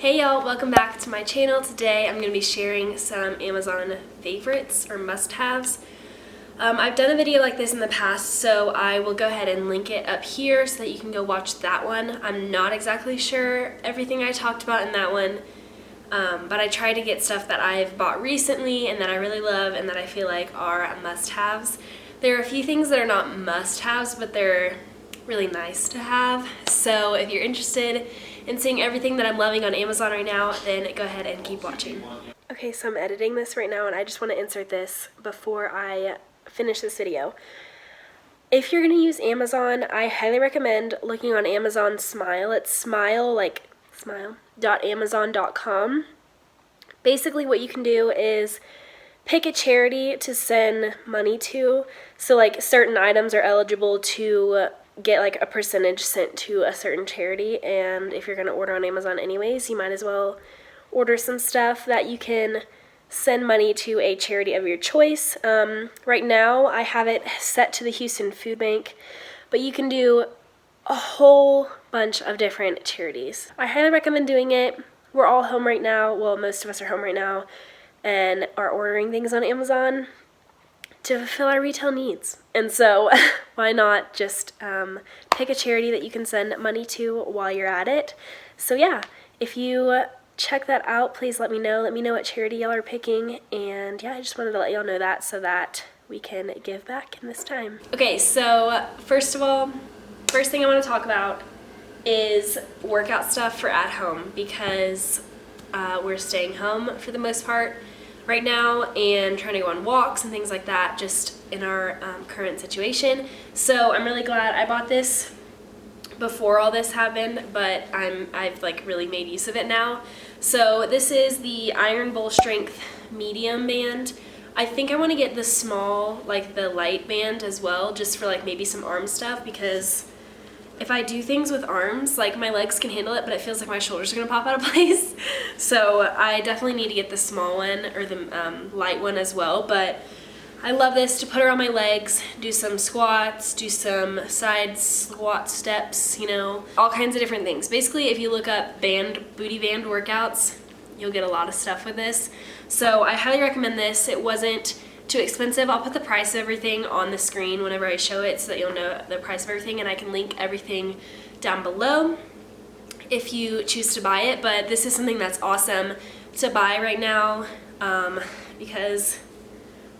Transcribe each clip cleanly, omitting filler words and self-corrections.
Hey y'all, welcome back to my channel. Today I'm going to be sharing some Amazon favorites or must-haves. I've done a video like this in the past, so I will go ahead and link it up here so that you can go watch that one. I'm not exactly sure everything I talked about in that one, but I try to get stuff that I've bought recently and that I really love and that I feel like are must-haves. There are a few things that are not must-haves, but they're really nice to have. So if you're interested in seeing everything that I'm loving on Amazon right now, then go ahead and keep watching. Okay, so I'm editing this right now and I just want to insert this before I finish this video. If you're going to use Amazon, I highly recommend looking on Amazon Smile. It's smile.amazon.com. Basically what you can do is pick a charity to send money to. So like certain items are eligible to get like a percentage sent to a certain charity, and if you're going to order on Amazon anyways, you might as well order some stuff that you can send money to a charity of your choice. Right now I have it set to the Houston Food Bank, but you can do a whole bunch of different charities. I highly recommend doing it. We're all home right now, well, most of us are home right now and are ordering things on Amazon to fulfill our retail needs. And so why not just pick a charity that you can send money to while you're at it. So yeah, if you check that out, please let me know. Let me know what charity y'all are picking. And yeah, I just wanted to let y'all know that so that we can give back in this time. Okay, so first of all, first thing I want to talk about is workout stuff for at home, because we're staying home for the most part right now and trying to go on walks and things like that, just in our current situation. So I'm really glad I bought this before all this happened, but I've like really made use of it now. So this is the Iron Bowl Strength medium band. I think I want to get the small, like the light band as well, just for like maybe some arm stuff, because if I do things with arms, like my legs can handle it, but it feels like my shoulders are gonna pop out of place. So I definitely need to get the small one or the light one as well. But I love this to put around my legs, do some squats, do some side squat steps, you know, all kinds of different things. Basically, if you look up booty band workouts, you'll get a lot of stuff with this. So I highly recommend this. It wasn't too expensive. I'll put the price of everything on the screen whenever I show it so that you'll know the price of everything, and I can link everything down below if you choose to buy it. But this is something that's awesome to buy right now because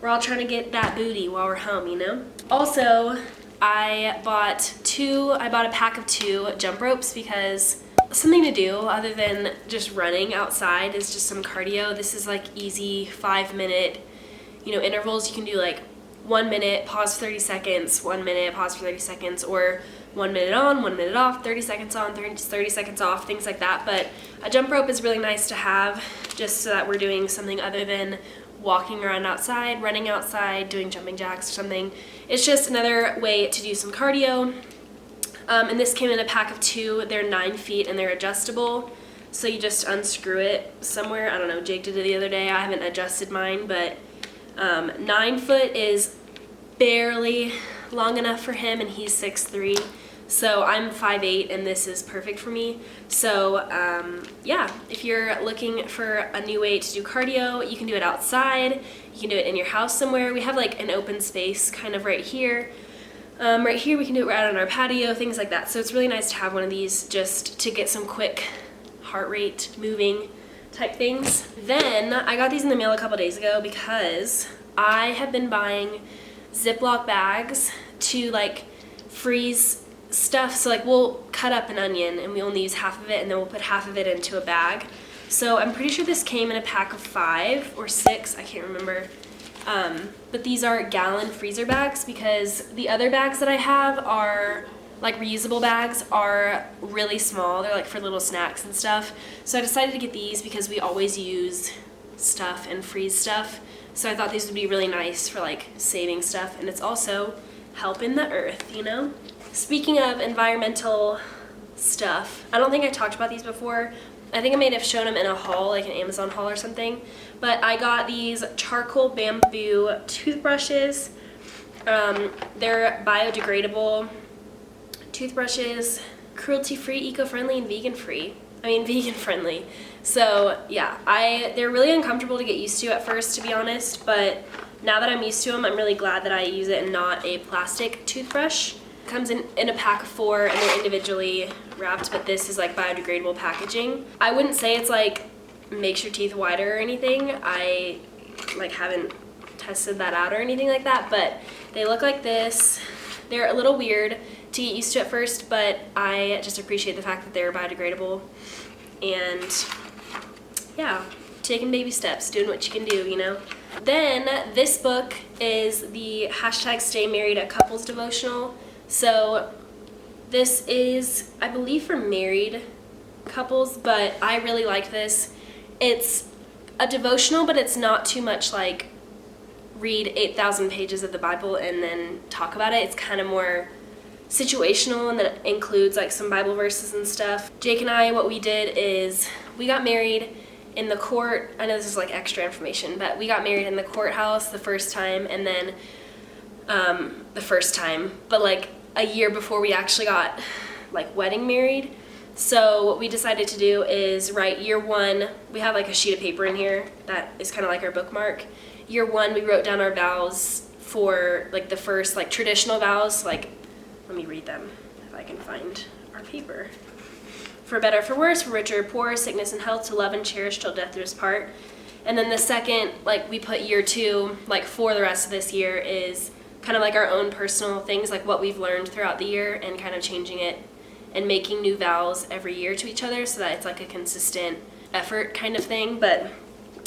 we're all trying to get that booty while we're home, you know? Also, I bought a pack of 2 jump ropes because something to do other than just running outside is just some cardio. This is like easy 5-minute intervals. You can do like 1 minute, pause for 30 seconds, 1 minute, pause for 30 seconds, or 1 minute on, 1 minute off, 30 seconds on, 30 seconds off, things like that. But a jump rope is really nice to have just so that we're doing something other than walking around outside, running outside, doing jumping jacks or something. It's just another way to do some cardio. And this came in a pack of 2. They're 9 feet and they're adjustable. So you just unscrew it somewhere. I don't know, Jake did it the other day. I haven't adjusted mine, but 9 foot is barely long enough for him, and he's 6'3", so I'm 5'8", and this is perfect for me. So yeah, if you're looking for a new way to do cardio, you can do it outside, you can do it in your house somewhere. We have like an open space kind of right here. Right here we can do it right on our patio, things like that. So it's really nice to have one of these just to get some quick heart rate moving type things. Then I got these in the mail a couple days ago because I have been buying Ziploc bags to like freeze stuff. So like we'll cut up an onion and we only use half of it, and then we'll put half of it into a bag. So I'm pretty sure this came in a pack of 5 or 6, I can't remember. But these are gallon freezer bags, because the other bags that I have are like reusable bags, are really small. They're like for little snacks and stuff. So I decided to get these because we always use stuff and freeze stuff. So I thought these would be really nice for like saving stuff, and it's also helping the earth, you know? Speaking of environmental stuff, I don't think I talked about these before. I think I may have shown them in a haul, like an Amazon haul or something. But I got these charcoal bamboo toothbrushes. They're biodegradable toothbrushes, cruelty-free, eco-friendly, and vegan-free. vegan friendly. So yeah, they're really uncomfortable to get used to at first, to be honest, but now that I'm used to them, I'm really glad that I use it and not a plastic toothbrush. It comes in a pack of 4 and they're individually wrapped, but this is like biodegradable packaging. I wouldn't say it's like makes your teeth whiter or anything. I like haven't tested that out or anything like that, but they look like this. They're a little weird to get used to at first, but I just appreciate the fact that they're biodegradable. And yeah, taking baby steps, doing what you can do, you know? Then this book is the #Stay Married a Couples Devotional. So this is, I believe, for married couples, but I really like this. It's a devotional, but it's not too much like read 8,000 pages of the Bible and then talk about it. It's kind of more situational, and then it includes like some Bible verses and stuff. Jake and I, what we did is we got married in the court. I know this is like extra information, but we got married in the courthouse the first time, and then but like a year before we actually got like wedding married. So what we decided to do is write year 1. We have like a sheet of paper in here that is kind of like our bookmark. Year 1, we wrote down our vows for like the first like traditional vows. Like, let me read them if I can find our paper. For better, for worse, for richer or poor, sickness and health, to love and cherish till death do us part. And then the second, like we put year 2, like for the rest of this year, is kind of like our own personal things, like what we've learned throughout the year, and kind of changing it and making new vows every year to each other so that it's like a consistent effort kind of thing. But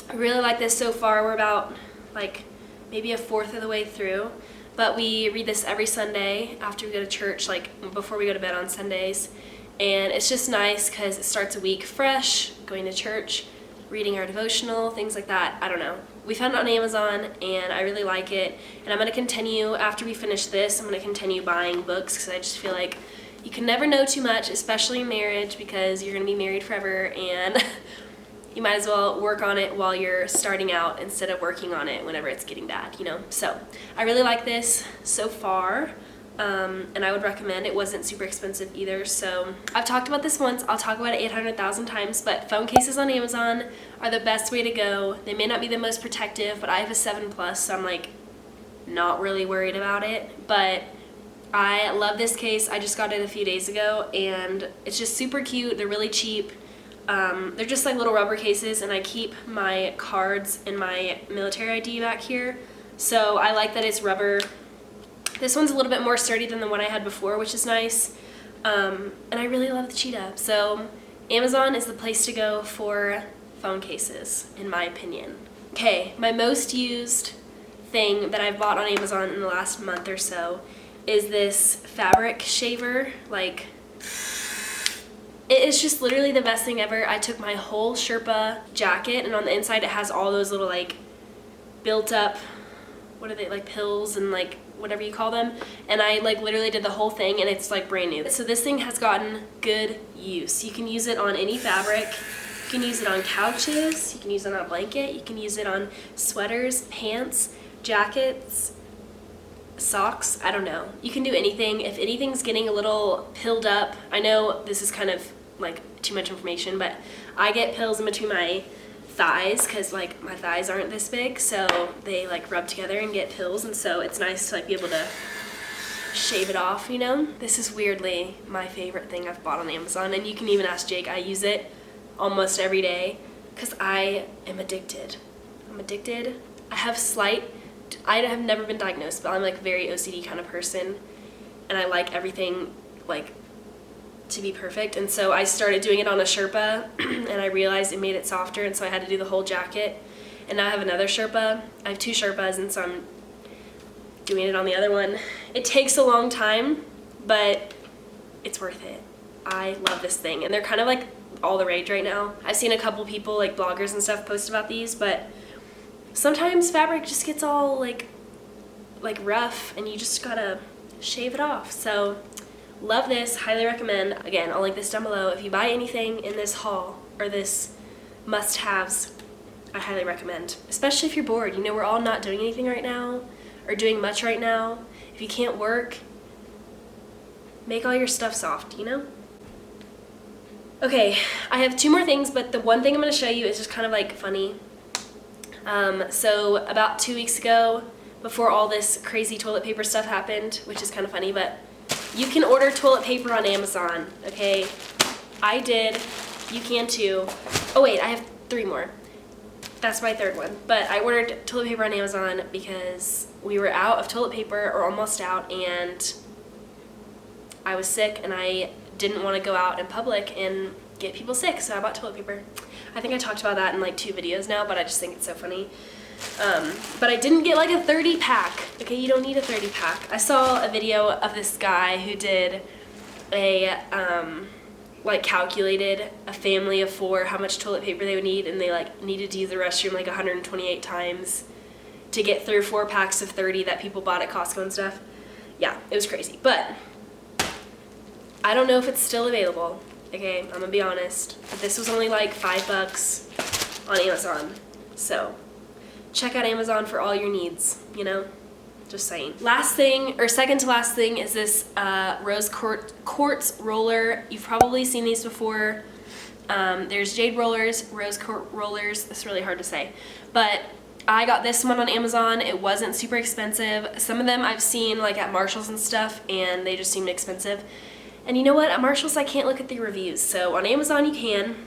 I really like this so far. We're about like maybe a fourth of the way through, but we read this every Sunday after we go to church, like before we go to bed on Sundays. And it's just nice because it starts a week fresh, going to church, reading our devotional, things like that. I don't know. We found it on Amazon and I really like it. And I'm going to continue, after we finish this, I'm going to continue buying books because I just feel like you can never know too much, especially in marriage, because you're going to be married forever, and you might as well work on it while you're starting out instead of working on it whenever it's getting bad, you know? So I really like this so far. And I would recommend. It wasn't super expensive either. So I've talked about this once. I'll talk about it 800,000 times, but phone cases on Amazon are the best way to go. They may not be the most protective, but I have a 7+, so I'm like not really worried about it. But I love this case. I just got it a few days ago, and it's just super cute. They're really cheap. They're just like little rubber cases, and I keep my cards and my military ID back here. So I like that it's rubber. This one's a little bit more sturdy than the one I had before, which is nice. And I really love the Cheetah. So Amazon is the place to go for phone cases, in my opinion. Okay, my most used thing that I've bought on Amazon in the last month or so is this fabric shaver. Like, it is just literally the best thing ever. I took my whole Sherpa jacket, and on the inside it has all those little like built up, what are they, like pills and like whatever you call them, and I like literally did the whole thing, and it's like brand new. So this thing has gotten good use. You can use it on any fabric. You can use it on couches, you can use it on a blanket, you can use it on sweaters, pants, jackets, socks, I don't know. You can do anything. If anything's getting a little pilled up, I know this is kind of like too much information, but I get pills in between my thighs because like my thighs aren't this big, so they like rub together and get pills, and so it's nice to like be able to shave it off, you know? This is weirdly my favorite thing I've bought on Amazon, and you can even ask Jake. I use it almost every day because I am addicted. I'm addicted. I have never been diagnosed, but I'm like very OCD kind of person, and I like everything like to be perfect, and so I started doing it on a Sherpa and I realized it made it softer, and so I had to do the whole jacket, and now I have another Sherpa. I have 2 Sherpas, and so I'm doing it on the other one. It takes a long time, but it's worth it. I love this thing, and they're kind of like all the rage right now. I've seen a couple people, like bloggers and stuff, post about these, but sometimes fabric just gets all like rough, and you just gotta shave it off. So love this, highly recommend. Again, I'll link this down below. If you buy anything in this haul or this must-haves, I highly recommend. Especially if you're bored. You know, we're all not doing anything right now or doing much right now. If you can't work, make all your stuff soft, you know? Okay, I have 2 more things, but the one thing I'm going to show you is just kind of like funny. So about 2 weeks ago, before all this crazy toilet paper stuff happened, which is kind of funny, but you can order toilet paper on Amazon, okay? I did. You can too. Oh wait, I have 3 more. That's my 3rd one. But I ordered toilet paper on Amazon because we were out of toilet paper, or almost out, and I was sick and I didn't want to go out in public and get people sick, so I bought toilet paper. I think I talked about that in like 2 videos now, but I just think it's so funny. But I didn't get like a 30 pack. Okay, you don't need a 30 pack. I saw a video of this guy who did a, like calculated a family of 4 how much toilet paper they would need, and they like needed to use the restroom like 128 times to get through 4 packs of 30 that people bought at Costco and stuff. Yeah, it was crazy, but I don't know if it's still available. Okay, I'm gonna be honest. But this was only like $5 on Amazon. So check out Amazon for all your needs, you know? Just saying. Last thing, or second to last thing, is this rose quartz roller. You've probably seen these before. There's jade rollers, rose quartz rollers. It's really hard to say. But I got this one on Amazon. It wasn't super expensive. Some of them I've seen like at Marshall's and stuff, and they just seemed expensive. And you know what? At Marshall's I can't look at the reviews, so on Amazon you can.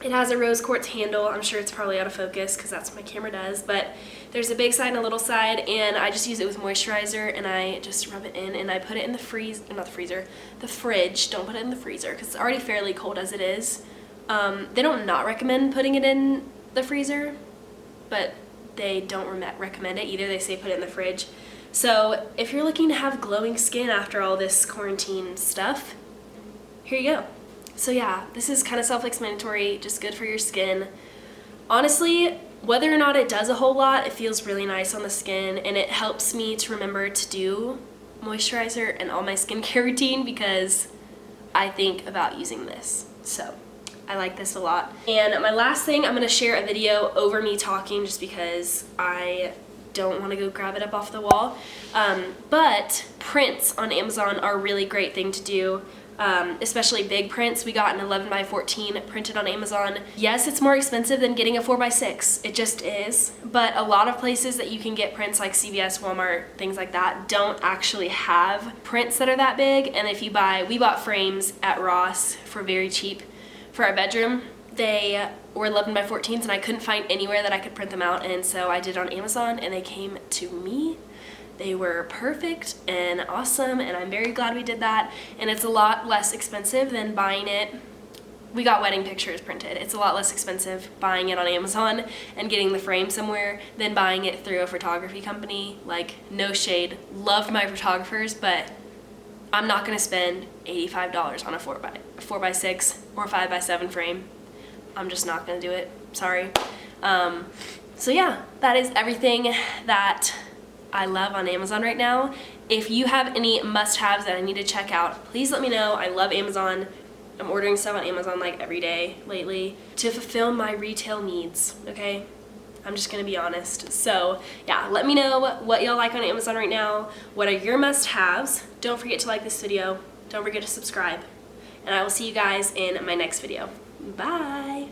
It has a rose quartz handle. I'm sure it's probably out of focus because that's what my camera does, but there's a big side and a little side, and I just use it with moisturizer, and I just rub it in, and I put it in the the fridge. Don't put it in the freezer because it's already fairly cold as it is. They don't not recommend putting it in the freezer, but they don't recommend it either. They say put it in the fridge. So if you're looking to have glowing skin after all this quarantine stuff, here you go. So yeah, this is kind of self-explanatory, just good for your skin. Honestly, whether or not it does a whole lot, it feels really nice on the skin, and it helps me to remember to do moisturizer and all my skincare routine because I think about using this. So I like this a lot. And my last thing, I'm gonna share a video over me talking just because I don't want to go grab it up off the wall. But prints on Amazon are a really great thing to do, especially big prints. We got an 11x14 printed on Amazon. Yes, it's more expensive than getting a 4x6. It just is. But a lot of places that you can get prints like CVS, Walmart, things like that don't actually have prints that are that big. And if you we bought frames at Ross for very cheap for our bedroom. They were 11x14s, and I couldn't find anywhere that I could print them out, and so I did on Amazon, and they came to me. They were perfect and awesome, and I'm very glad we did that, and it's a lot less expensive than buying it. We got wedding pictures printed. It's a lot less expensive buying it on Amazon and getting the frame somewhere than buying it through a photography company. Like, no shade, love my photographers, but I'm not gonna spend $85 on a 4x6 or 5x7 frame. I'm just not gonna do it, sorry. So yeah, that is everything that I love on Amazon right now. If you have any must-haves that I need to check out, please let me know. I love Amazon. I'm ordering stuff on Amazon like every day lately to fulfill my retail needs, okay? I'm just gonna be honest. So yeah, let me know what y'all like on Amazon right now. What are your must-haves? Don't forget to like this video. Don't forget to subscribe. And I will see you guys in my next video. Bye.